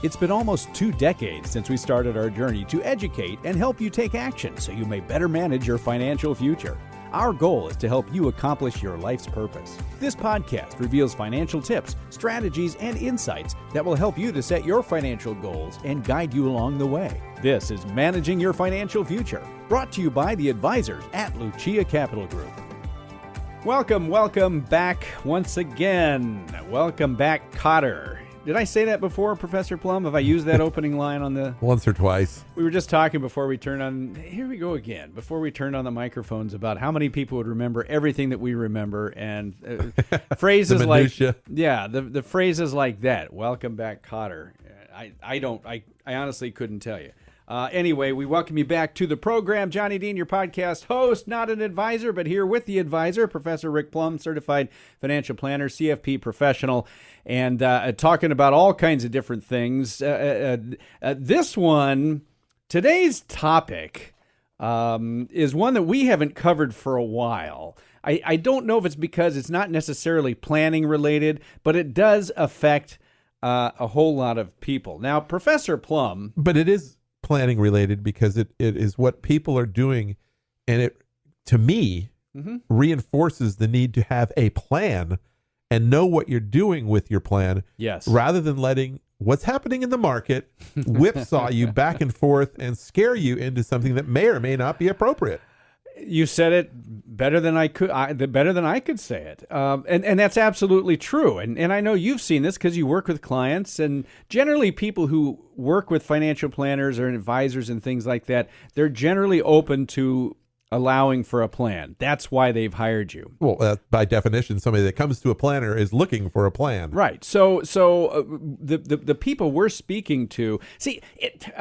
It's been almost 2 decades since we started our journey to educate and help you take action so you may better manage your financial future. Our goal is to help you accomplish your life's purpose. This podcast reveals financial tips, strategies, and insights that will help you to set your financial goals and guide you along the way. This is Managing Your Financial Future, brought to you by the advisors at Lucia Capital Group. Welcome back once again. Welcome back, Cotter. Did I say that before, Professor Plum? Have I used that opening line on the... Once or twice. We were just talking before we turned on... Here we go again. Before we turned on the microphones about how many people would remember everything that we remember, and phrases the like... minutia. Yeah, the phrases like that. Welcome back, Cotter. I honestly couldn't tell you. Anyway, we welcome you back to the program. Johnny Dean, your podcast host, not an advisor, but here with the advisor, Professor Rick Plum, certified financial planner, CFP professional, and talking about all kinds of different things. Today's topic is one that we haven't covered for a while. I don't know if it's because it's not necessarily planning related, but it does affect a whole lot of people. Now, Professor Plum... But it is planning related because it is what people are doing, and it, to me, reinforces the need to have a plan and know what you're doing with your plan. Yes. Rather than letting what's happening in the market whipsaw you back and forth and scare you into something that may or may not be appropriate. You said it better than I could say it, and that's absolutely true. And I know you've seen this because you work with clients, and generally people who work with financial planners or advisors and things like that, they're generally open to allowing for a plan. That's why they've hired you. Well, by definition, somebody that comes to a planner is looking for a plan, right? So the people we're speaking to, see it.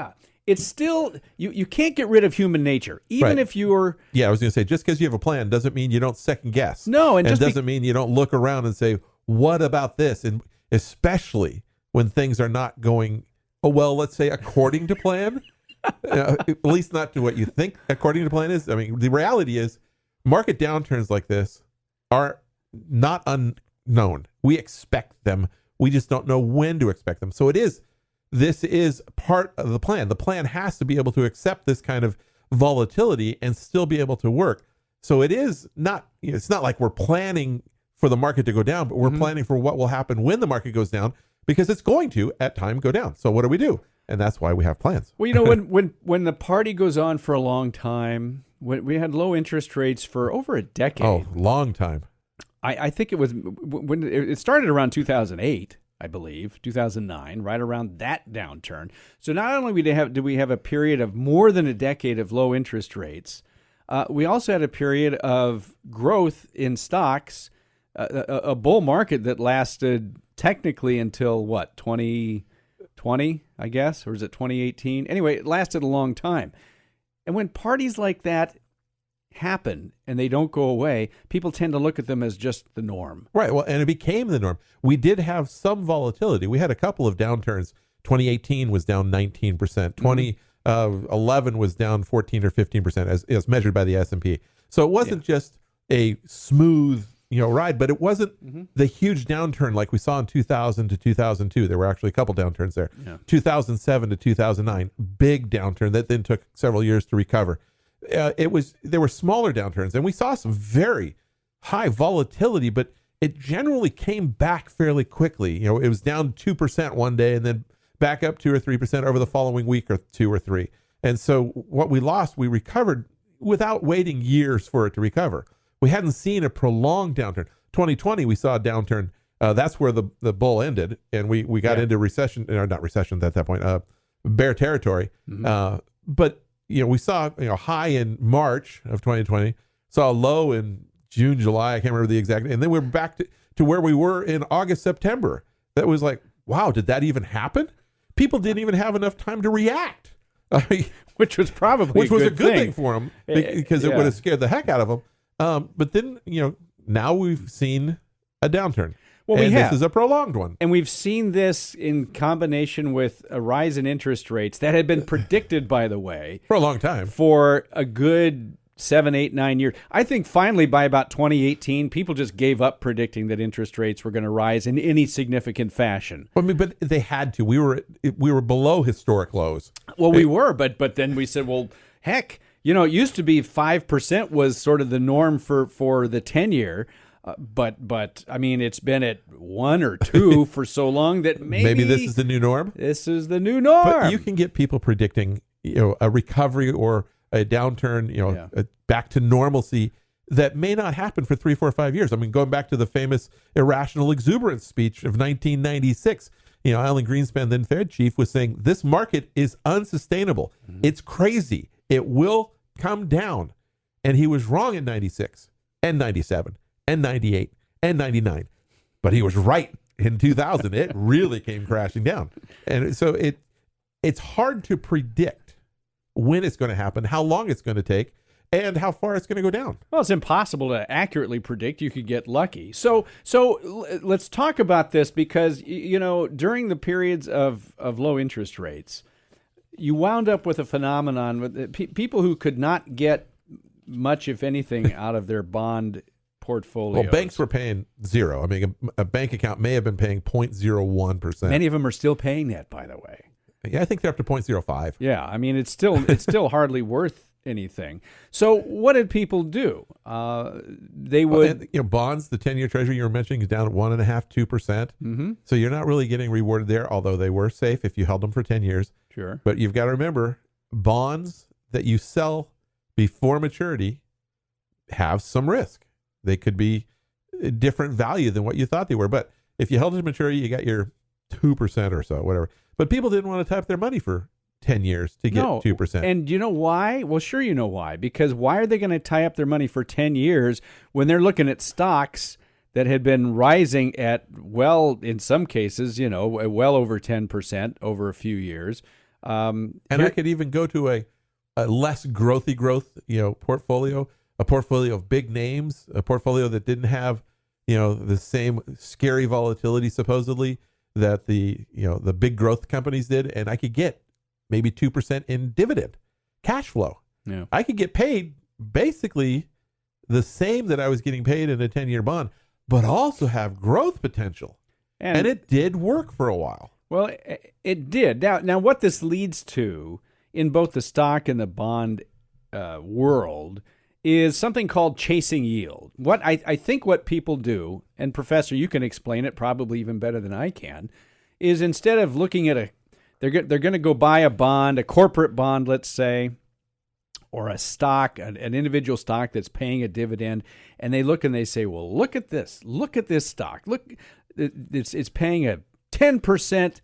It's still, you can't get rid of human nature, even if you're... Yeah, I was going to say, just because you have a plan doesn't mean you don't second guess. No, and just doesn't mean you don't look around and say, what about this? And especially when things are not going, let's say according to plan, at least not to what you think according to plan is. I mean, the reality is market downturns like this are not unknown. We expect them. We just don't know when to expect them. So this is part of the plan. The plan has to be able to accept this kind of volatility and still be able to work. So it's not like we're planning for the market to go down, but we're planning for what will happen when the market goes down, because it's going to at time go down. So what do? And that's why we have plans. Well, when the party goes on for a long time, when we had low interest rates for over a decade. Oh, long time. I think it was when it started around 2008. I believe, 2009, right around that downturn. So not only did we have a period of more than a decade of low interest rates, we also had a period of growth in stocks, a bull market that lasted technically until, 2020, I guess? Or is it 2018? Anyway, it lasted a long time. And when parties like that happen and they don't go away, people tend to look at them as just the norm. Right. Well, and it became the norm. We did have some volatility. We had a couple of downturns. 2018 was down 19%. 2011 was down 14 or 15% as measured by the S&P. So it wasn't just a smooth, ride, but it wasn't the huge downturn like we saw in 2000 to 2002. There were actually a couple downturns there. Yeah. 2007 to 2009, big downturn that then took several years to recover. There were smaller downturns, and we saw some very high volatility, but it generally came back fairly quickly. It was down 2% one day and then back up 2 or 3% over the following week or 2 or 3. And so what we lost, we recovered without waiting years for it to recover. We hadn't seen a prolonged downturn. 2020, we saw a downturn. That's where the bull ended, and we got into recession, or not recession at that point, bear territory. But we saw high in March of 2020, saw a low in June, July. I can't remember the exact, and then we're back to where we were in August, September. That was like, wow, did that even happen? People didn't even have enough time to react, which was probably a good thing for them, because it would have scared the heck out of them. But then now we've seen a downturn. Well, this is a prolonged one. And we've seen this in combination with a rise in interest rates that had been predicted, by the way, for a long time, for a good 7, 8, 9 years. I think finally by about 2018, people just gave up predicting that interest rates were going to rise in any significant fashion. I mean, but they had to. We were below historic lows. Well, we were, but then we said, well, heck, it used to be 5% was sort of the norm for the 10-year. But I mean, it's been at 1 or 2 for so long that maybe this is the new norm. This is the new norm. But you can get people predicting, a recovery or a downturn, back to normalcy that may not happen for 3, 4, 5 years. I mean, going back to the famous irrational exuberance speech of 1996, Alan Greenspan, then Fed chief, was saying this market is unsustainable. Mm-hmm. It's crazy. It will come down. And he was wrong in 96 and 97. And 98 and 99, but he was right in 2000. It really came crashing down, and so it's hard to predict when it's going to happen, how long it's going to take, and how far it's going to go down. Well, it's impossible to accurately predict. You could get lucky. So let's talk about this, because during the periods of low interest rates, you wound up with a phenomenon with people who could not get much, if anything, out of their bond portfolios. Well, banks were paying zero. I mean, a bank account may have been paying 0.01%. Many of them are still paying that, by the way. Yeah, I think they're up to 0.05. Yeah, I mean, it's still hardly worth anything. So what did people do? They would... bonds, the 10-year treasury you were mentioning is down at 1.5%, 2%. Mm-hmm. So you're not really getting rewarded there, although they were safe if you held them for 10 years. Sure. But you've got to remember, bonds that you sell before maturity have some risk. They could be a different value than what you thought they were. But if you held it to maturity, you got your 2% or so, whatever. But people didn't want to tie up their money for 10 years to get 2%. And you know why? Well, sure you know why. Because why are they going to tie up their money for 10 years when they're looking at stocks that had been rising at, well, in some cases, well over 10% over a few years? And I could even go to a less growth portfolio. A portfolio of big names, a portfolio that didn't have, the same scary volatility supposedly that the big growth companies did, and I could get maybe 2% in dividend cash flow. Yeah. I could get paid basically the same that I was getting paid in a 10-year bond, but also have growth potential. And it did work for a while. Well, it did. Now what this leads to in both the stock and the bond world is something called chasing yield. What I think what people do, and Professor, you can explain it probably even better than I can, is instead of looking at they're going to go buy a bond, a corporate bond, let's say, or a stock, an individual stock that's paying a dividend, and they look and they say, well, look at this stock. Look, it's paying a 10%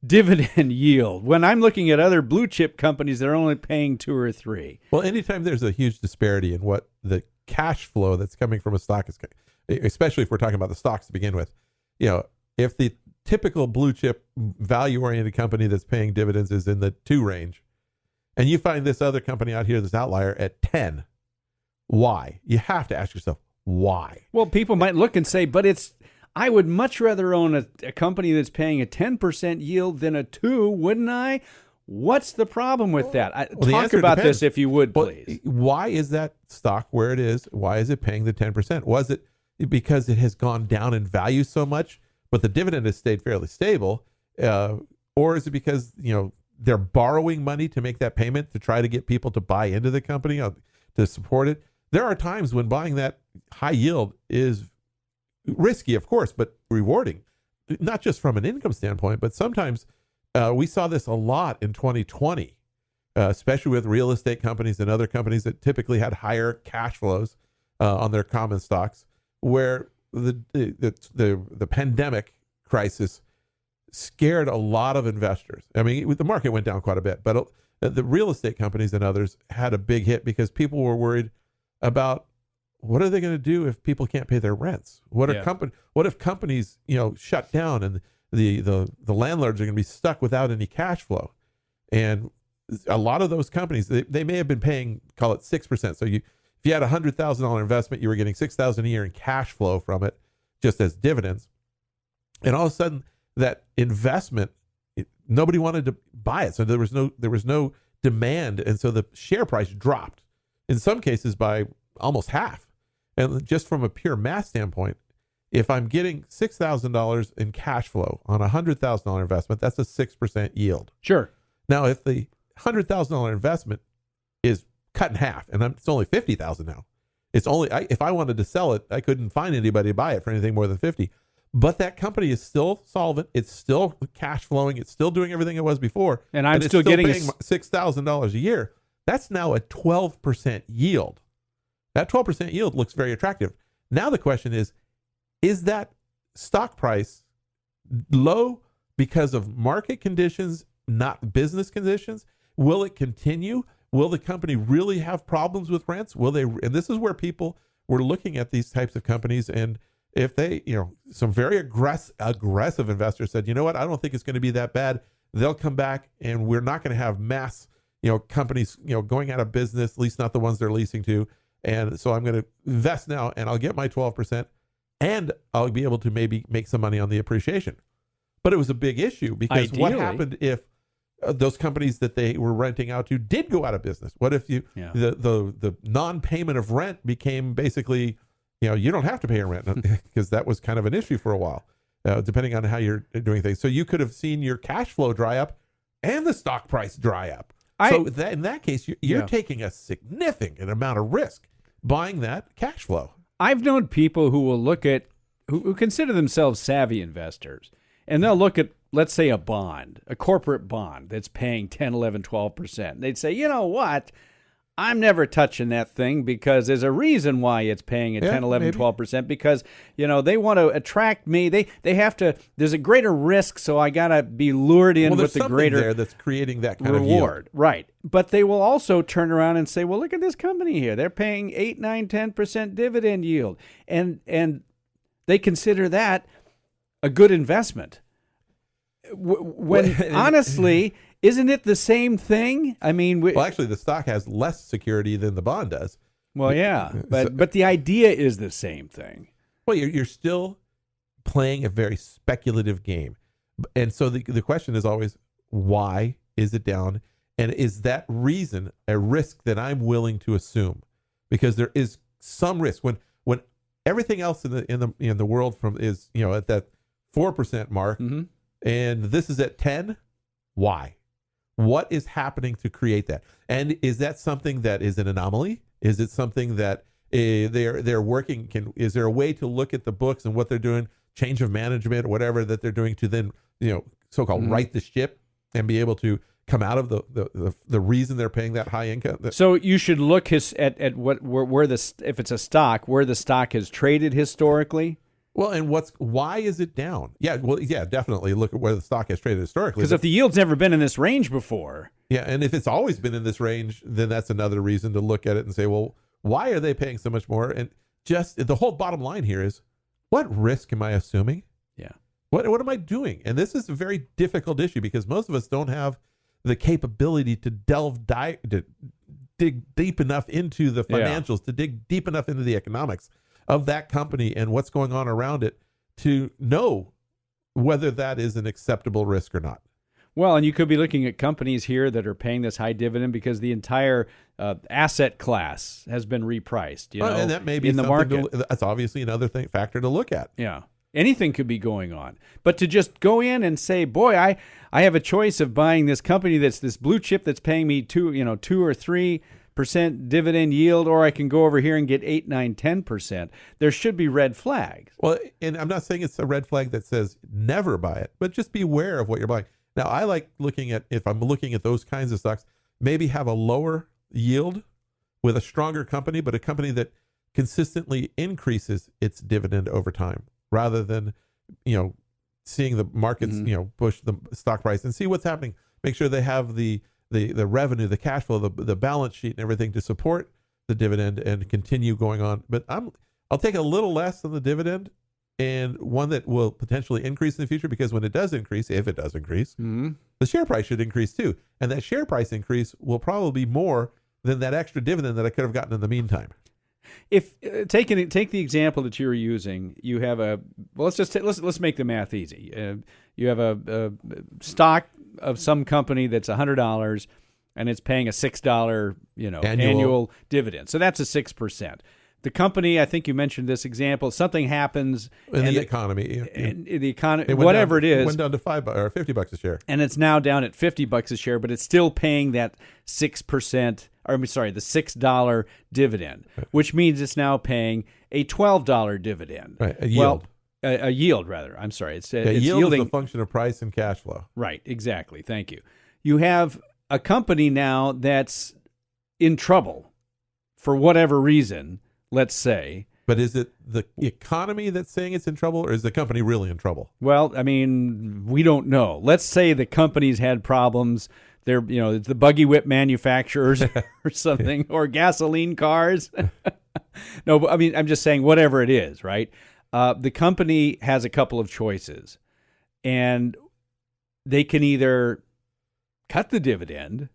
dividend yield when I'm looking at other blue chip companies that are only paying 2 or 3. Well, anytime there's a huge disparity in what the cash flow that's coming from a stock is, especially if we're talking about the stocks to begin with, if the typical blue chip value oriented company that's paying dividends is in the 2 range, and you find this other company out here, this outlier, at 10, why? You have to ask yourself, why? Well, people might look and say, but I would much rather own a company that's paying a 10% yield than a 2, wouldn't I? What's the problem with that? Talk about this, if you would, please. Why is that stock where it is? Why is it paying the 10%? Was it because it has gone down in value so much, but the dividend has stayed fairly stable? Or is it because, they're borrowing money to make that payment to try to get people to buy into the company, to support it? There are times when buying that high yield is risky, of course, but rewarding, not just from an income standpoint, but sometimes we saw this a lot in 2020, especially with real estate companies and other companies that typically had higher cash flows on their common stocks, where the pandemic crisis scared a lot of investors. I mean, the market went down quite a bit, but the real estate companies and others had a big hit because people were worried about, what are they going to do if people can't pay their rents? What if companies, shut down and the landlords are going to be stuck without any cash flow? And a lot of those companies, they may have been paying, call it 6%. So if you had $100,000 investment, you were getting $6,000 a year in cash flow from it, just as dividends. And all of a sudden, that investment, nobody wanted to buy it, so there was no demand, and so the share price dropped. in some cases by almost half. And just from a pure math standpoint, if I'm getting $6,000 in cash flow on a $100,000 investment, that's a 6% yield. Sure. Now, if the $100,000 investment is cut in half, and it's only $50,000 now, it's only if I wanted to sell it, I couldn't find anybody to buy it for anything more than 50. But that company is still solvent. It's still cash flowing. It's still doing everything it was before. And I'm it's still getting paying $6,000 a year. That's now a 12% yield. That 12% yield looks very attractive. Now the question is that stock price low because of market conditions, not business conditions? Will it continue? Will the company really have problems with rents? Will they? And this is where people were looking at these types of companies, and if they, some very aggressive investors said, you know what, I don't think it's going to be that bad. They'll come back, and we're not going to have mass, companies, going out of business, at least not the ones they're leasing to. And so I'm going to invest now, and I'll get my 12%, and I'll be able to maybe make some money on the appreciation. But it was a big issue because what happened if those companies that they were renting out to did go out of business? What if the non-payment of rent became basically, you don't have to pay rent because that was kind of an issue for a while, depending on how you're doing things. So you could have seen your cash flow dry up and the stock price dry up. In that case, you're taking a significant amount of risk buying that cash flow. I've known people who will look at, who consider themselves savvy investors, and they'll look at, let's say, a bond, a corporate bond that's paying 10, 11, 12%. They'd say, you know what? I'm never touching that thing because there's a reason why it's paying at 10, 11, 12% because, they want to attract me. They have to, there's a greater risk, so I got to be lured in with the greater there that's creating that kind reward. Of yield. Right. But they will also turn around and say, well, look at this company here. They're paying 8, 9, 10% dividend yield. And they consider that a good investment. When honestly, isn't it the same thing? I mean, actually, the stock has less security than the bond does. Well, yeah, but the idea is the same thing. Well, you're still playing a very speculative game, and so the question is always, why is it down, and is that reason a risk that I'm willing to assume? Because there is some risk when everything else in the world is at that 4% mark. Mm-hmm. And this is at 10. Why? What is happening to create that? And is that something that is an anomaly? Is it something that they're working? Is there a way to look at the books and what they're doing, change of management, whatever that they're doing, to then so-called right the ship and be able to come out of the reason they're paying that high income? So you should look at where if it's a stock, where the stock has traded historically. Well, and why is it down? Yeah, definitely look at where the stock has traded historically. Because if the yield's never been in this range before. Yeah, and if it's always been in this range, then that's another reason to look at it and say, well, why are they paying so much more? And just the whole bottom line here is, what risk am I assuming? Yeah. What am I doing? And this is a very difficult issue because most of us don't have the capability to to dig deep enough into the financials, to dig deep enough into the economics of that company and what's going on around it to know whether that is an acceptable risk or not. Well, and you could be looking at companies here that are paying this high dividend because the entire asset class has been repriced. And that may be in the market. That's obviously another factor to look at. Yeah, anything could be going on. But to just go in and say, "Boy, I have a choice of buying this company that's this blue chip that's paying me 2 or 3% dividend yield, or I can go over here and get 8, 9, 10%. There should be red flags." Well, and I'm not saying it's a red flag that says never buy it, but just be aware of what you're buying. Now, I like looking at, if I'm looking at those kinds of stocks, maybe have a lower yield with a stronger company, but a company that consistently increases its dividend over time, rather than, seeing the markets, push the stock price and see what's happening. Make sure they have the revenue, the cash flow, the balance sheet and everything to support the dividend and continue going on. But I'll take a little less than the dividend, and one that will potentially increase in the future, because when it does increase, if it does increase, the share price should increase too. And that share price increase will probably be more than that extra dividend that I could have gotten in the meantime. If take the example that you were using, you have let's make the math easy. You have a stock of some company that's $100, and it's paying a $6, Annual. dividend. So that's a 6%. The company, I think you mentioned this example, something happens in the economy, whatever it is, went down to $5 or $50 a share, and it's now down at $50 a share, but it's still paying that 6%, or the $6 dividend, which means it's now paying a $12 dividend. Right, a yield. Well, a yield rather. I'm sorry. It's yield yielding, is a function of price and cash flow. Right. Exactly. Thank you. You have a company now that's in trouble for whatever reason. Let's say. But is it the economy that's saying it's in trouble, or is the company really in trouble? Well, I mean, we don't know. Let's say the company's had problems. They're, the buggy whip manufacturers or something, or gasoline cars. No, but I mean, I'm just saying whatever it is, right? The company has a couple of choices, and they can either cut the dividend.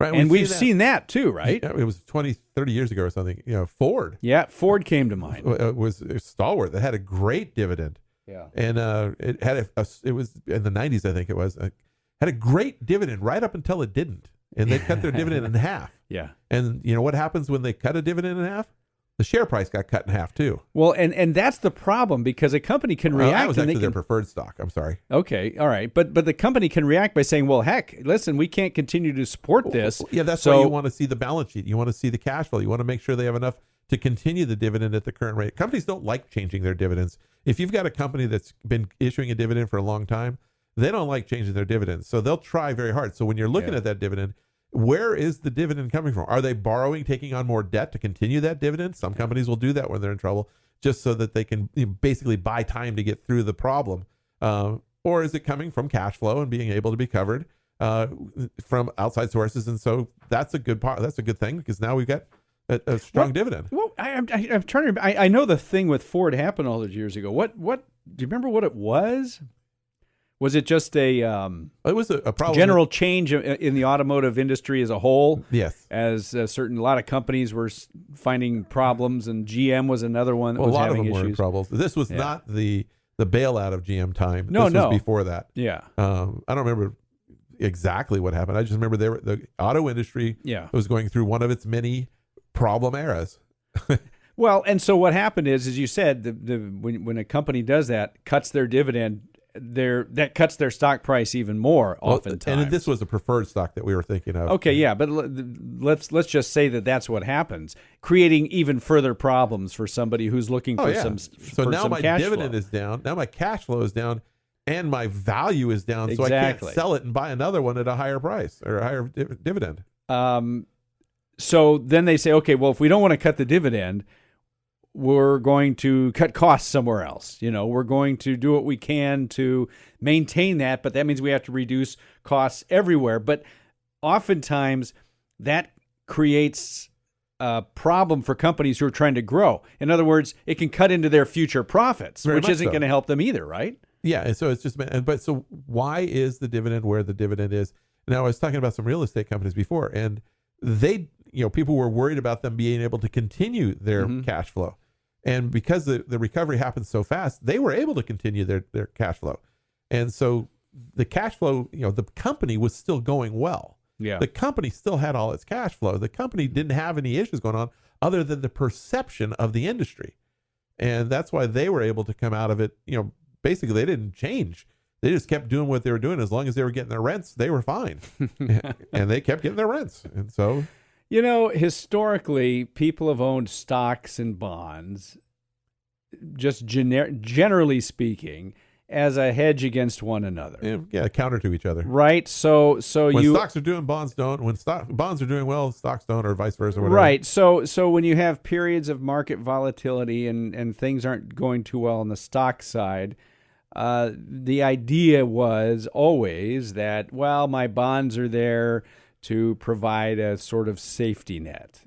Right, and we've seen that too, right? Yeah, it was 20, 30 years ago or something. Ford. Yeah, Ford came to mind. Was a stalwart that had a great dividend. Yeah. And it had it was in the 90s, I think it was. Had a great dividend right up until it didn't. And they cut their dividend in half. Yeah. And what happens when they cut a dividend in half? The share price got cut in half too. Well, and that's the problem, because a company can react. That was actually their preferred stock. I'm sorry. Okay, all right, but the company can react by saying, "Well, heck, listen, we can't continue to support this." Yeah, that's why you want to see the balance sheet. You want to see the cash flow. You want to make sure they have enough to continue the dividend at the current rate. Companies don't like changing their dividends. If you've got a company that's been issuing a dividend for a long time, they don't like changing their dividends. So they'll try very hard. So when you're looking at that dividend, where is the dividend coming from? Are they borrowing, taking on more debt to continue that dividend? Some companies will do that when they're in trouble, just so that they can basically buy time to get through the problem. Or is it coming from cash flow and being able to be covered from outside sources? And so that's a good part. That's a good thing, because now we've got a strong dividend. Well, I'm trying to. I know the thing with Ford happened all those years ago. What do you remember? What it was? Was it just a it was a problem, general change in the automotive industry as a whole? Yes. As a lot of companies were finding problems, and GM was another one that was having issues. A lot of them were in trouble. This was not the bailout of GM time. No, this was before that. Yeah. I don't remember exactly what happened. I just remember the auto industry was going through one of its many problem eras. Well, and so what happened is, as you said, when a company does that, cuts their dividend, that cuts their stock price even more oftentimes. And this was a preferred stock that we were thinking of. Okay, yeah, but let's just say that's what happens, creating even further problems for somebody who's looking for some. So now my dividend is down. Now my cash flow is down, and my value is down. Exactly. So I can't sell it and buy another one at a higher price or a higher dividend. So then they say, okay, well, if we don't want to cut the dividend, we're going to cut costs somewhere else. We're going to do what we can to maintain that, but that means we have to reduce costs everywhere. But oftentimes that creates a problem for companies who are trying to grow. In other words, it can cut into their future profits, which isn't going to help them either, right? Yeah, and so it's just, but so why is the dividend where the dividend is? Now, I was talking about some real estate companies before, and they, people were worried about them being able to continue their cash flow. And because the recovery happened so fast, they were able to continue their cash flow. And so the cash flow, the company was still going well. Yeah. The company still had all its cash flow. The company didn't have any issues going on other than the perception of the industry. And that's why they were able to come out of it. Basically, they didn't change. They just kept doing what they were doing. As long as they were getting their rents, they were fine. And they kept getting their rents. And so... historically, people have owned stocks and bonds, just generally speaking, as a hedge against one another. Yeah, counter to each other. Right. So when stocks are doing, bonds don't. When bonds are doing well, stocks don't, or vice versa. Whatever. Right. So when you have periods of market volatility and things aren't going too well on the stock side, the idea was always that, well, my bonds are there to provide a sort of safety net.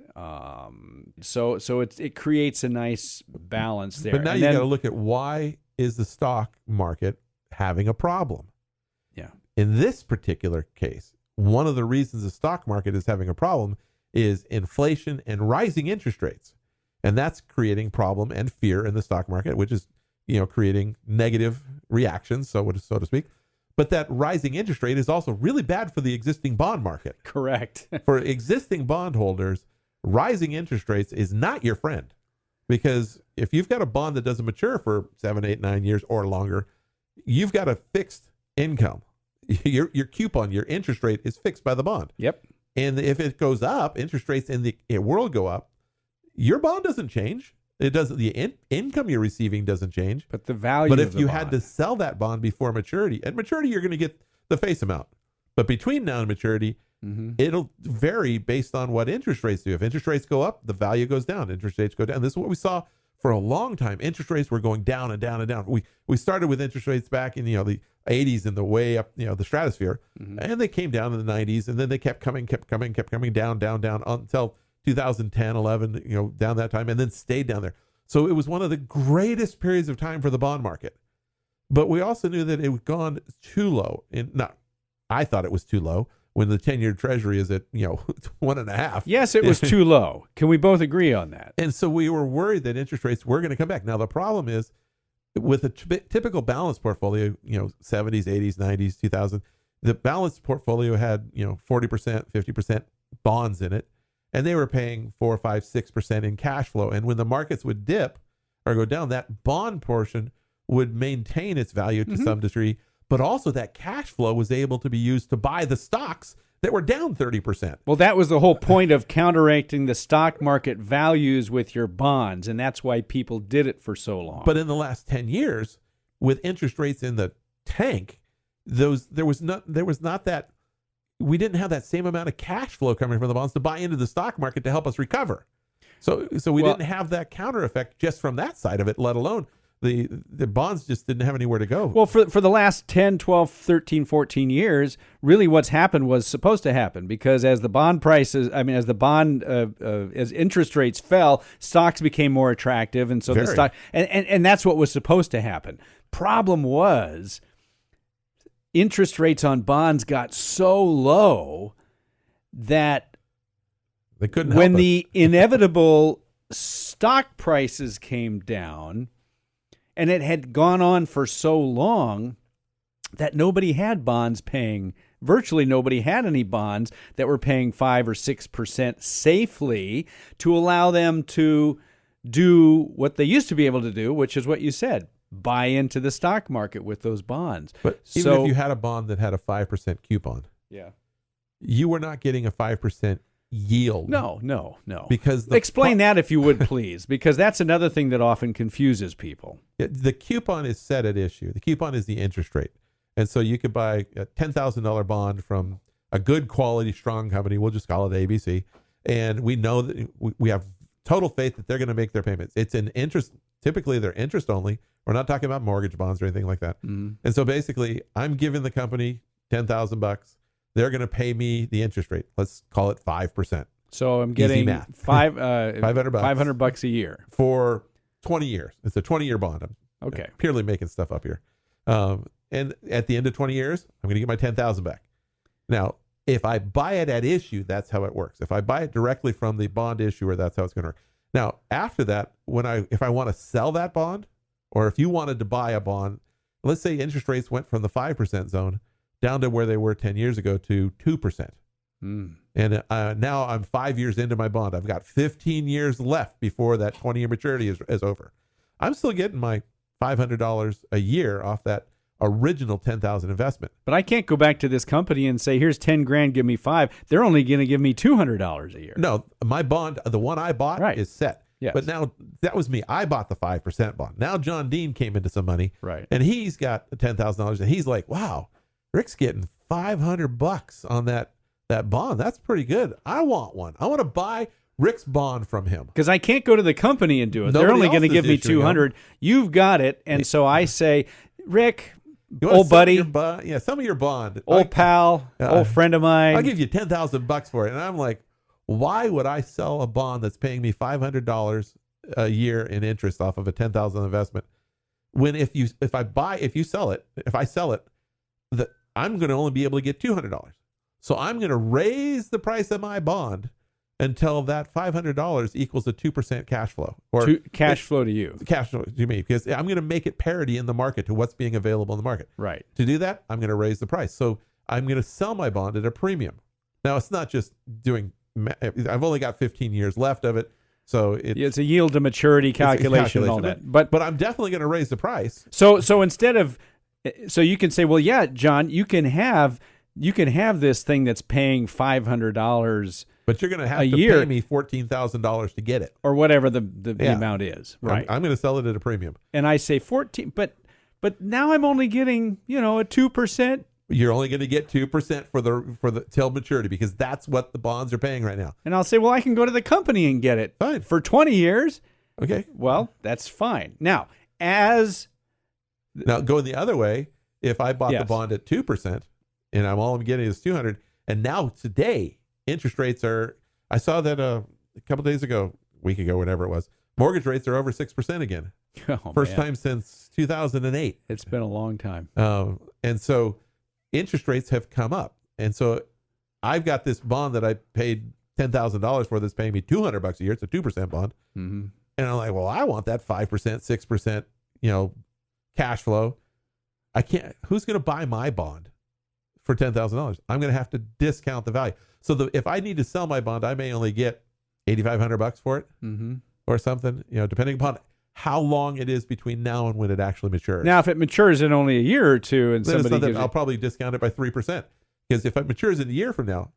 So it creates a nice balance there. But now you got to look at, why is the stock market having a problem? Yeah. In this particular case, one of the reasons the stock market is having a problem is inflation and rising interest rates. And that's creating problem and fear in the stock market, which is, creating negative reactions, so to speak. But that rising interest rate is also really bad for the existing bond market. Correct. For existing bondholders, rising interest rates is not your friend. Because if you've got a bond that doesn't mature for 7, 8, 9 years or longer, you've got a fixed income. Your coupon, your interest rate is fixed by the bond. Yep. And if it goes up, interest rates in the world go up, your bond doesn't change. It doesn't. The income you're receiving doesn't change. But the value. But of if the you bond. had to sell that bond before maturity, at maturity you're going to get the face amount. But between now and maturity, it'll vary based on what interest rates do. If interest rates go up, the value goes down. Interest rates go down. This is what we saw for a long time. Interest rates were going down and down and down. We started with interest rates back in the 80s and the way up the stratosphere, and they came down in the 90s, and then they kept coming down until 2010, 11, down that time, and then stayed down there. So it was one of the greatest periods of time for the bond market. But we also knew that it had gone too low. I thought it was too low when the 10-year Treasury is at 1.5. Yes, it was too low. Can we both agree on that? And so we were worried that interest rates were going to come back. Now the problem is, with a typical balanced portfolio, 70s, 80s, 90s, 2000, the balanced portfolio had 40%, 50% bonds in it, and they were paying 4, 5, 6% in cash flow. And when the markets would dip or go down, that bond portion would maintain its value to some degree, but also that cash flow was able to be used to buy the stocks that were down 30%. Well, that was the whole point of counteracting the stock market values with your bonds, and that's why people did it for so long. But in the last 10 years, with interest rates in the tank, there was not that, we didn't have that same amount of cash flow coming from the bonds to buy into the stock market to help us recover. So we didn't have that counter effect just from that side of it, let alone the bonds just didn't have anywhere to go. Well, for the last 10, 12, 13, 14 years, really what's happened was supposed to happen, because as the bond prices, as interest rates fell, stocks became more attractive, and so the stock, and that's what was supposed to happen. Problem was, interest rates on bonds got so low that they couldn't when help the inevitable stock prices came down, and it had gone on for so long that nobody had bonds paying, virtually nobody had any bonds that were paying 5 or 6% safely to allow them to do what they used to be able to do, which is what you said, buy into the stock market with those bonds. But even if you had a bond that had a 5% coupon, you were not getting a 5% yield. No. Because explain that, if you would, please, because that's another thing that often confuses people. The coupon is set at issue. The coupon is the interest rate. And so you could buy a $10,000 bond from a good quality, strong company. We'll just call it ABC. And we know that we have total faith that they're going to make their payments. It's an interest. Typically, they're interest only. We're not talking about mortgage bonds or anything like that. And so basically, I'm giving the company $10,000. They're going to pay me the interest rate. Let's call it 5%. So I'm getting $500 a year for 20 years. It's a 20-year bond. I'm okay. Purely making stuff up here. And at the end of 20 years, I'm going to get my $10,000 back. Now, if I buy it at issue, that's how it works. If I buy it directly from the bond issuer, that's how it's going to work. Now, after that, if I want to sell that bond, or if you wanted to buy a bond, let's say interest rates went from the 5% zone down to where they were 10 years ago to 2%. And now I'm 5 years into my bond. I've got 15 years left before that 20-year maturity is over. I'm still getting my $500 a year off that original $10,000 investment. But I can't go back to this company and say, here's 10 grand, give me 5. They're only going to give me $200 a year. No, my bond, the one I bought, is set. Yes. But now that was me. I bought the 5% bond. Now John Dean came into some money, and he's got $10,000, and he's like, wow, Rick's getting $500 on that bond. That's pretty good. I want one. I want to buy Rick's bond from him. Because I can't go to the company and do it. They're only going to give me $200. You've got it. And so I say, Rick, old buddy, some of your bond, old pal, old friend of mine, I'll give you $10,000 for it. And I'm like, why would I sell a bond that's paying me $500 a year in interest off of a $10,000 investment? When if I sell it, I'm going to only be able to get $200. So I'm going to raise the price of my bond until that $500 equals a 2% cash flow, or cash flow to you. Cash flow to me, because I'm going to make it parity in the market to what's being available in the market. Right. To do that, I'm going to raise the price. So I'm going to sell my bond at a premium. Now, it's not just doing. I've only got 15 years left of it. So it's a yield to maturity calculation and all that. But I'm definitely going to raise the price. So instead of, so you can say, well, yeah, John, you can have this thing that's paying $500, but you're going to have to year, pay me $14,000 to get it, or whatever the amount is. Right. I'm going to sell it at a premium. And I say 14, but now I'm only getting a 2%. You're only going to get 2% for the till maturity, because that's what the bonds are paying right now. And I'll say, well, I can go to the company and get it fine for 20 years. Okay. Well, that's fine. Now, going the other way, if I bought the bond at 2% and all I'm getting is 200, and now today interest rates are, I saw that a couple days ago, week ago, whatever it was, mortgage rates are over 6% again. First time since 2008. It's been a long time. And so interest rates have come up. And so I've got this bond that I paid $10,000 for that's paying me $200 a year. It's a 2% bond. Mm-hmm. And I'm like, well, I want that 5%, 6%, cash flow. I can't, who's going to buy my bond for $10,000? I'm going to have to discount the value. So if I need to sell my bond, I may only get $8,500 for it, or something, depending upon how long it is between now and when it actually matures. Now, if it matures in only a year or two, and then somebody I'll probably discount it by 3%, because if it matures in a year from now,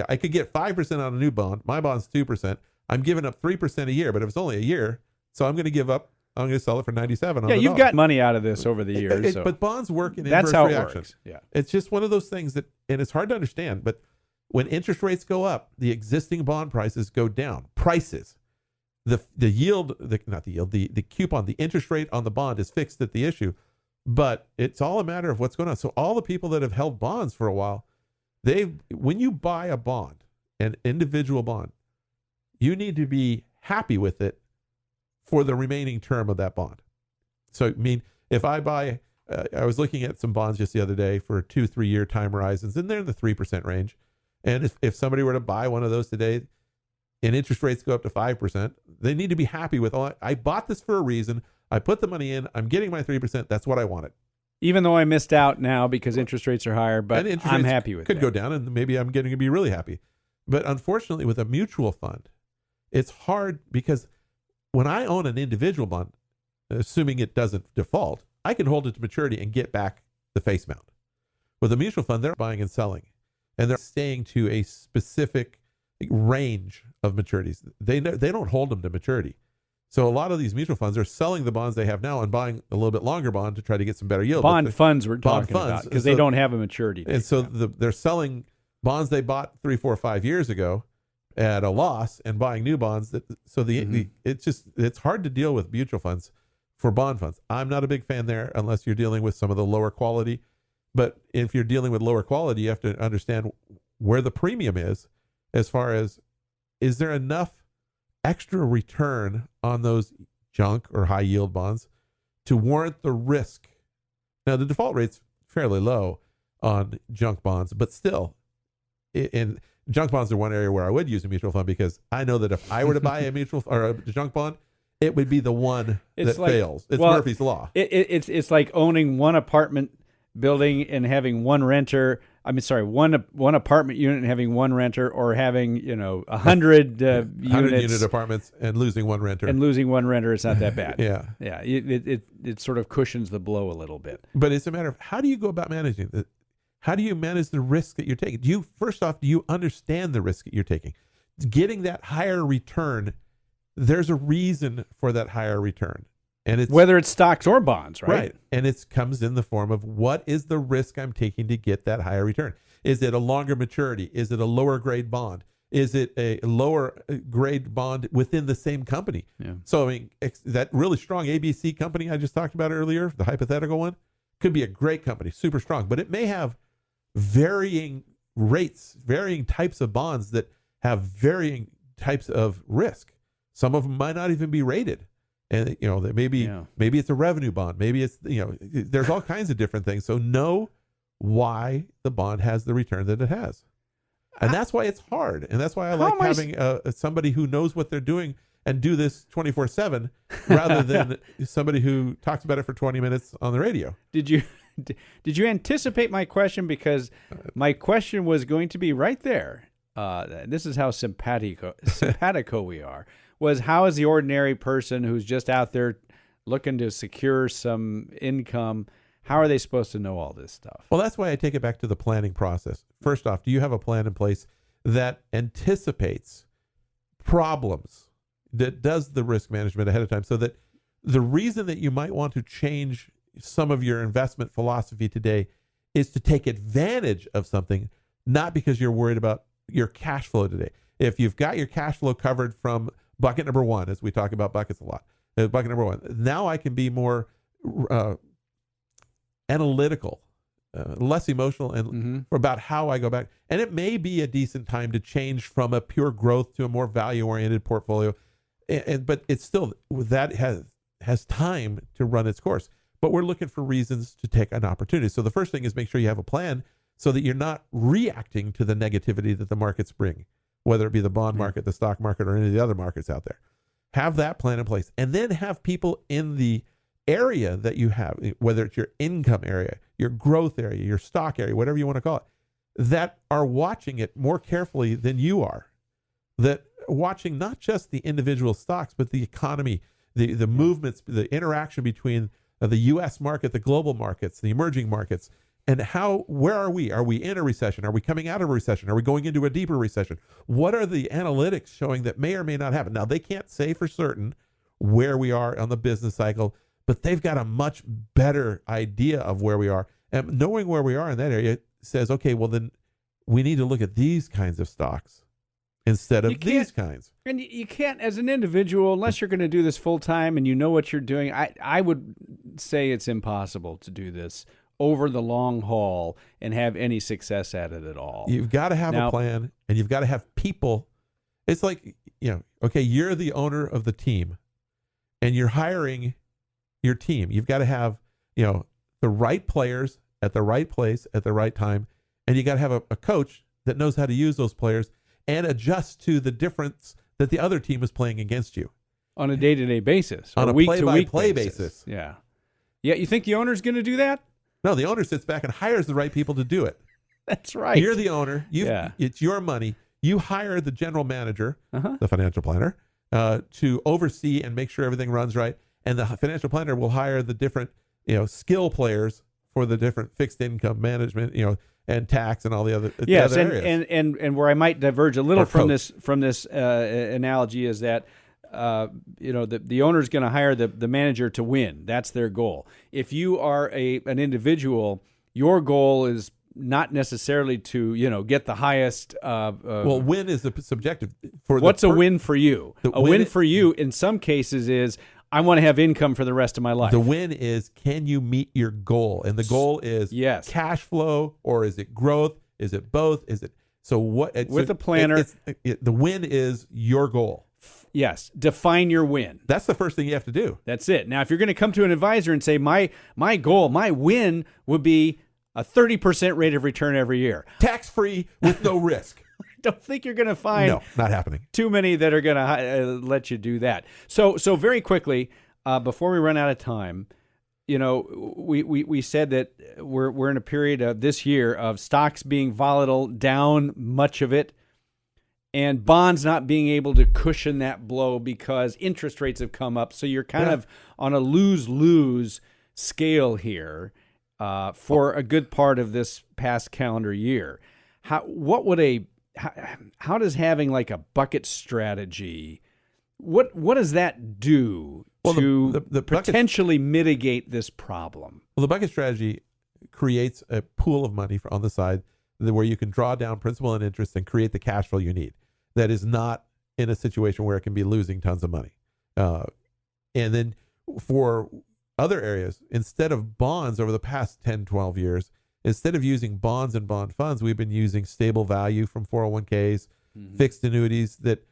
I could get 5% on a new bond. My bond's 2%. I'm giving up 3% a year, but if it's only a year, so I'm going to sell it for 97. Yeah, you've got money out of this over the years. But bonds work in that's inverse how it reaction. works. Yeah, it's just one of those things that, and it's hard to understand. But when interest rates go up, the existing bond prices go down. Prices, the yield, the coupon, the interest rate on the bond is fixed at the issue, but it's all a matter of what's going on. So all the people that have held bonds for a while, when you buy a bond, an individual bond, you need to be happy with it for the remaining term of that bond. So, I mean, if I buy, I was looking at some bonds just the other day for 2-3 year time horizons, and they're in the 3% range. And if somebody were to buy one of those today and interest rates go up to 5%, they need to be happy with, I bought this for a reason. I put the money in. I'm getting my 3%. That's what I wanted. Even though I missed out now because interest rates are higher, but I'm happy with it. Could go down, and maybe I'm getting to be really happy. But unfortunately, with a mutual fund, it's hard, because when I own an individual bond, assuming it doesn't default, I can hold it to maturity and get back the face amount. With a mutual fund, they're buying and selling, and they're staying to a specific range of maturities. They don't hold them to maturity. So a lot of these mutual funds are selling the bonds they have now and buying a little bit longer bond to try to get some better yield. Bond funds we're talking about, because they don't have a maturity date. And so they're selling bonds they bought 3, 4, 5 years ago at a loss and buying new bonds. It's hard to deal with mutual funds for bond funds. I'm not a big fan there unless you're dealing with some of the lower quality. But if you're dealing with lower quality, you have to understand where the premium is, as far as, is there enough extra return on those junk or high yield bonds to warrant the risk? Now, the default rate's fairly low on junk bonds, but still, and junk bonds are one area where I would use a mutual fund, because I know that if I were to buy a mutual or a junk bond, it would be the one that fails. It's Murphy's Law. It's like owning one apartment building and having one renter. One apartment unit and having one renter, or having 100 unit apartments and losing one renter. It's not that bad. Yeah. It sort of cushions the blow a little bit. But it's a matter of, how do you go about managing it? How do you manage the risk that you're taking? Do you understand the risk that you're taking? Getting that higher return, there's a reason for that higher return. And it's whether it's stocks or bonds, right? Right. And it comes in the form of, what is the risk I'm taking to get that higher return? Is it a longer maturity? Is it a lower grade bond? Is it a lower grade bond within the same company? Yeah. So, I mean, that really strong ABC company I just talked about earlier, the hypothetical one, could be a great company, super strong, but it may have varying rates, varying types of bonds that have varying types of risk. Some of them might not even be rated. And, maybe it's a revenue bond. Maybe it's, there's all kinds of different things. So know why the bond has the return that it has. And that's why it's hard. And that's why I like having somebody who knows what they're doing and do this 24/7 rather than somebody who talks about it for 20 minutes on the radio. Did you anticipate my question? Because my question was going to be right there. This is how simpatico we are. Was how is the ordinary person who's just out there looking to secure some income, how are they supposed to know all this stuff? Well, that's why I take it back to the planning process. First off, do you have a plan in place that anticipates problems, that does the risk management ahead of time, so that the reason that you might want to change some of your investment philosophy today is to take advantage of something, not because you're worried about your cash flow today. If you've got your cash flow covered from bucket number one, as we talk about buckets a lot, bucket number one, now I can be more analytical, less emotional, and about how I go back. And it may be a decent time to change from a pure growth to a more value-oriented portfolio. But it's still, that has time to run its course. But we're looking for reasons to take an opportunity. So the first thing is make sure you have a plan so that you're not reacting to the negativity that the markets bring, whether it be the bond market, the stock market, or any of the other markets out there. Have that plan in place. And then have people in the area that you have, whether it's your income area, your growth area, your stock area, whatever you want to call it, that are watching it more carefully than you are. That watching not just the individual stocks, but the economy, the movements, the interaction between the U.S. market, the global markets, the emerging markets, and where are we? Are we in a recession? Are we coming out of a recession? Are we going into a deeper recession? What are the analytics showing that may or may not happen? Now, they can't say for certain where we are on the business cycle, but they've got a much better idea of where we are. And knowing where we are in that area says, okay, well, then we need to look at these kinds of stocks instead of these kinds. And you can't, as an individual, unless you're going to do this full time and you know what you're doing, I would say it's impossible to do this over the long haul and have any success at it at all. You've got to have a plan, and you've got to have people. It's like, okay, you're the owner of the team, and you're hiring your team. You've got to have, the right players at the right place at the right time, and you got to have a coach that knows how to use those players and adjust to the difference that the other team is playing against you on a day-to-day basis, on a play-by-play basis. Yeah. You think the owner's going to do that? No, the owner sits back and hires the right people to do it. That's right. You're the owner. It's your money. You hire the general manager, the financial planner, to oversee and make sure everything runs right. And the financial planner will hire the different, skill players for the different fixed income management, and tax and all the other areas. And where I might diverge a little from this analogy is that the owner's going to hire the manager to win. That's their goal. If you are an individual, your goal is not necessarily to get the highest. Well, win is subjective. What's a win for you? A win for you in some cases is I want to have income for the rest of my life. The win is, can you meet your goal? And the goal is cash flow, or is it growth? Is it both? Is it so? What with a planner? The win is your goal. Yes, define your win. That's the first thing you have to do. That's it. Now, if you're going to come to an advisor and say, my goal, my win would be a 30% rate of return every year. Tax-free with no risk. I don't think you're going to find not happening. Too many that are going to let you do that. So very quickly, before we run out of time, we said that we're in a period of this year of stocks being volatile, down much of it, and bonds not being able to cushion that blow because interest rates have come up. So you're kind of on a lose-lose scale here for a good part of this past calendar year. How does having like a bucket strategy, what does that do to the potentially mitigate this problem? Well, the bucket strategy creates a pool of money on the side where you can draw down principal and interest and create the cash flow you need. That is not in a situation where it can be losing tons of money. And then for other areas, instead of bonds over the past 10, 12 years, instead of using bonds and bond funds, we've been using stable value from 401ks, fixed annuities that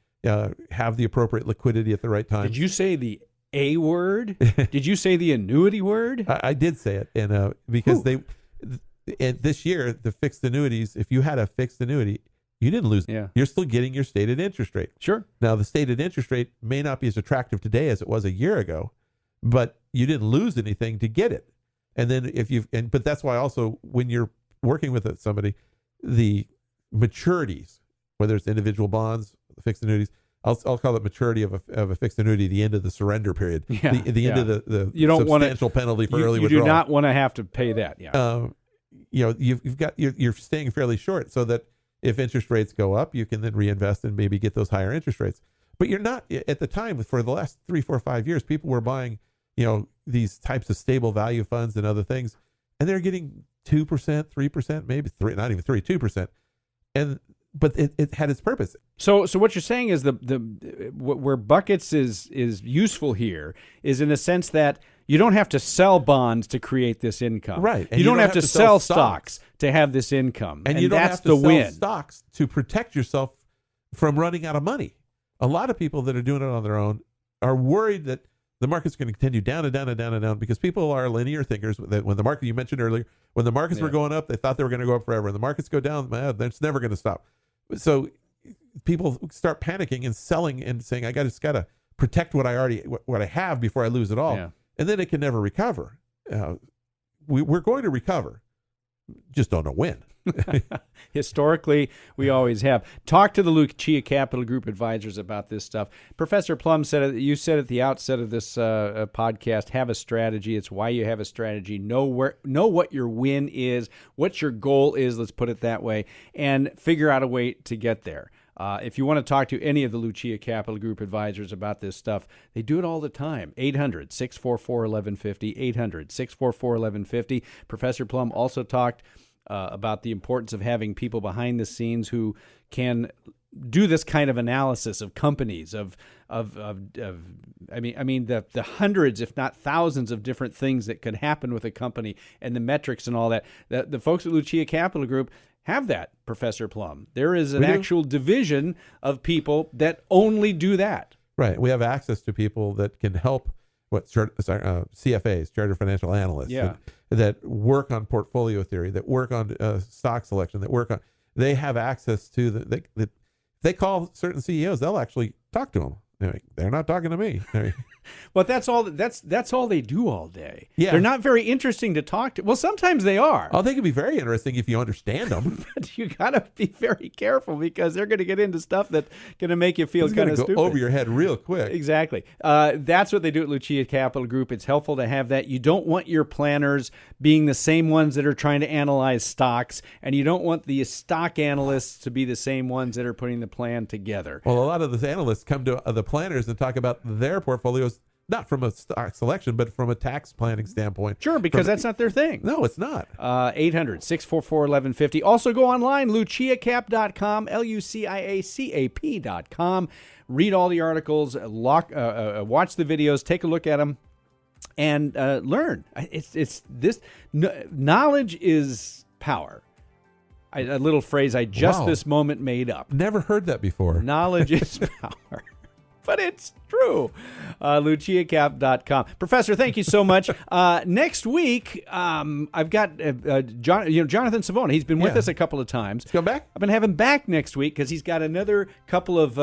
have the appropriate liquidity at the right time. Did you say the A word? Did you say the annuity word? I did say it, and because and this year, the fixed annuities, if you had a fixed annuity, You didn't lose. Yeah. You're still getting your stated interest rate. Sure. Now, the stated interest rate may not be as attractive today as it was a year ago, but you didn't lose anything to get it. And then but that's why also when you're working with somebody, the maturities, whether it's individual bonds, fixed annuities, I'll call it maturity of a fixed annuity, the end of the surrender period, the end of the you don't substantial penalty for early you withdrawal. do not want to have to pay that. Yeah. You're staying fairly short so that if interest rates go up, you can then reinvest and maybe get those higher interest rates. But you're not, at the time, for the last 3, 4, 5 years, people were buying, these types of stable value funds and other things, and they're getting 2%, 3%, maybe 3, not even 3, 2%. But it had its purpose. So what you're saying is where buckets is useful here is in the sense that you don't have to sell bonds to create this income. Right. And you don't have to sell stocks to have this income. And you don't that's have to the sell win. stocks to protect yourself from running out of money. A lot of people that are doing it on their own are worried that the market's going to continue down and down and down and down because people are linear thinkers. That when the market, you mentioned earlier, when the markets were going up, they thought they were going to go up forever. And the markets go down, it's never going to stop. So people start panicking and selling and saying, I just got to protect what I have before I lose it all. Yeah. And then it can never recover. We're going to recover. Just don't know when. Historically, we always have. Talk to the Lucia Capital Group advisors about this stuff. Professor Plum you said at the outset of this podcast, have a strategy. It's why you have a strategy. Know what your win is, what your goal is, let's put it that way, and figure out a way to get there. If you want to talk to any of the Lucia Capital Group advisors about this stuff, they do it all the time. 800-644-1150, 800-644-1150. Professor Plum also talked about the importance of having people behind the scenes who can do this kind of analysis of companies, the hundreds, if not thousands, of different things that could happen with a company and the metrics and all that. The folks at Lucia Capital Group have that, Professor Plum. There is an actual division of people that only do that. Right. We have access to people that can help CFAs, Chartered Financial Analysts, that work on portfolio theory, that work on stock selection, they have access to they call certain CEOs, they'll actually talk to them. They're not talking to me. Well, that's all they do all day. Yeah. They're not very interesting to talk to. Well, sometimes they are. Oh, they can be very interesting if you understand them. But you got to be very careful because they're going to get into stuff that's going to make you feel kind of stupid. Go over your head real quick. Exactly. That's what they do at Lucia Capital Group. It's helpful to have that. You don't want your planners being the same ones that are trying to analyze stocks, and you don't want the stock analysts to be the same ones that are putting the plan together. Well, a lot of the analysts come to the planners and talk about their portfolios, not from a stock selection, but from a tax planning standpoint. Sure, because that's not their thing. No, it's not. 800-644-1150. Also go online, luciacap.com, LUCIACAP.com. Read all the articles, watch the videos, take a look at them, and learn. Knowledge is power. A little phrase I just this moment made up. Never heard that before. Knowledge is power. But it's true. LuciaCap.com. Professor, thank you so much. Next week, I've got Jonathan Savona. He's been with us a couple of times. Let's go back. I'm going to have him back next week because he's got another couple of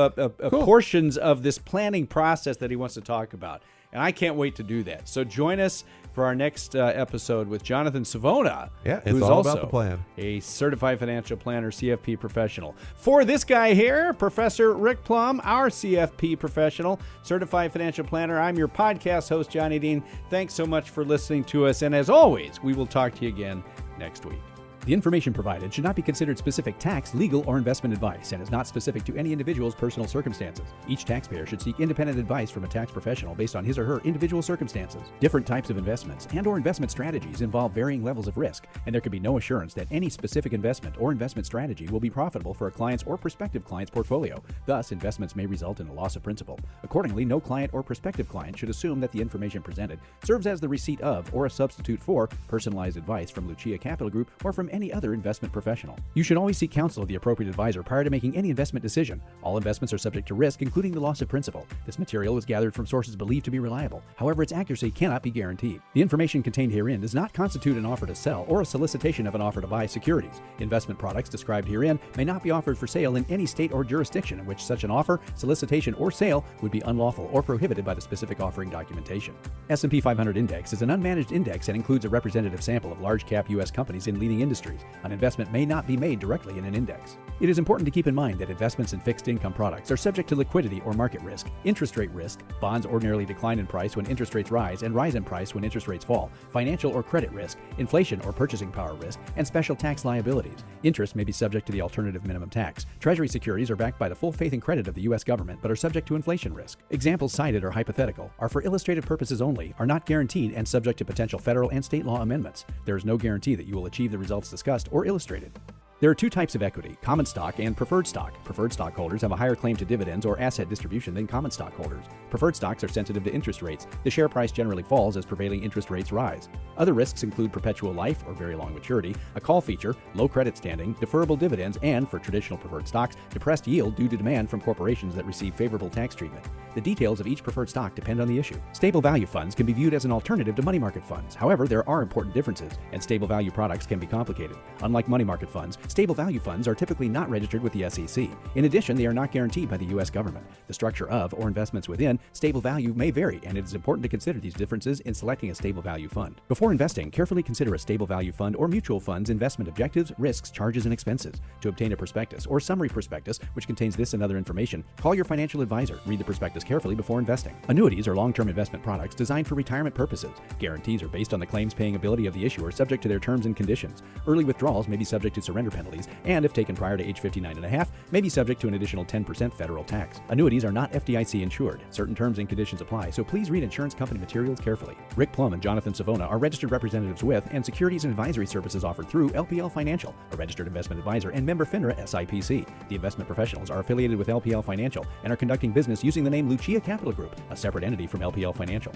portions of this planning process that he wants to talk about. And I can't wait to do that. So join us for our next episode with Jonathan Savona. Yeah, who's all also about the plan. A certified financial planner, CFP professional. For this guy here, Professor Rick Plum, our CFP professional, certified financial planner, I'm your podcast host, Johnny Dean. Thanks so much for listening to us. And as always, we will talk to you again next week. The information provided should not be considered specific tax, legal, or investment advice and is not specific to any individual's personal circumstances. Each taxpayer should seek independent advice from a tax professional based on his or her individual circumstances. Different types of investments and/or investment strategies involve varying levels of risk, and there can be no assurance that any specific investment or investment strategy will be profitable for a client's or prospective client's portfolio. Thus, investments may result in a loss of principal. Accordingly, no client or prospective client should assume that the information presented serves as the receipt of or a substitute for personalized advice from Lucia Capital Group or from from any other investment professional. You should always seek counsel of the appropriate advisor prior to making any investment decision. All investments are subject to risk, including the loss of principal. This material was gathered from sources believed to be reliable. However, its accuracy cannot be guaranteed. The information contained herein does not constitute an offer to sell or a solicitation of an offer to buy securities. Investment products described herein may not be offered for sale in any state or jurisdiction in which such an offer, solicitation, or sale would be unlawful or prohibited by the specific offering documentation. S&P 500 Index is an unmanaged index and includes a representative sample of large-cap U.S. companies in leading industries. An investment may not be made directly in an index. It is important to keep in mind that investments in fixed income products are subject to liquidity or market risk, interest rate risk, bonds ordinarily decline in price when interest rates rise and rise in price when interest rates fall, financial or credit risk, inflation or purchasing power risk, and special tax liabilities. Interest may be subject to the alternative minimum tax. Treasury securities are backed by the full faith and credit of the U.S. government but are subject to inflation risk. Examples cited are hypothetical, are for illustrative purposes only, are not guaranteed, and subject to potential federal and state law amendments. There is no guarantee that you will achieve the results discussed or illustrated. There are two types of equity, common stock and preferred stock. Preferred stockholders have a higher claim to dividends or asset distribution than common stockholders. Preferred stocks are sensitive to interest rates. The share price generally falls as prevailing interest rates rise. Other risks include perpetual life or very long maturity, a call feature, low credit standing, deferrable dividends, and, for traditional preferred stocks, depressed yield due to demand from corporations that receive favorable tax treatment. The details of each preferred stock depend on the issue. Stable value funds can be viewed as an alternative to money market funds. However, there are important differences, and stable value products can be complicated. Unlike money market funds, stable value funds are typically not registered with the SEC. In addition, they are not guaranteed by the U.S. government. The structure of or investments within stable value may vary, and it is important to consider these differences in selecting a stable value fund. Before investing, carefully consider a stable value fund or mutual fund's investment objectives, risks, charges, and expenses. To obtain a prospectus or summary prospectus, which contains this and other information, call your financial advisor. Read the prospectus carefully before investing. Annuities are long-term investment products designed for retirement purposes. Guarantees are based on the claims-paying ability of the issuer, subject to their terms and conditions. Early withdrawals may be subject to surrender penalties, and if taken prior to age 59 and a half, may be subject to an additional 10% federal tax. Annuities are not FDIC insured. Certain terms and conditions apply, so please read insurance company materials carefully. Rick Plum and Jonathan Savona are registered representatives with and securities and advisory services offered through LPL Financial, a registered investment advisor and member FINRA SIPC. The investment professionals are affiliated with LPL Financial and are conducting business using the name Lucia Capital Group, a separate entity from LPL Financial.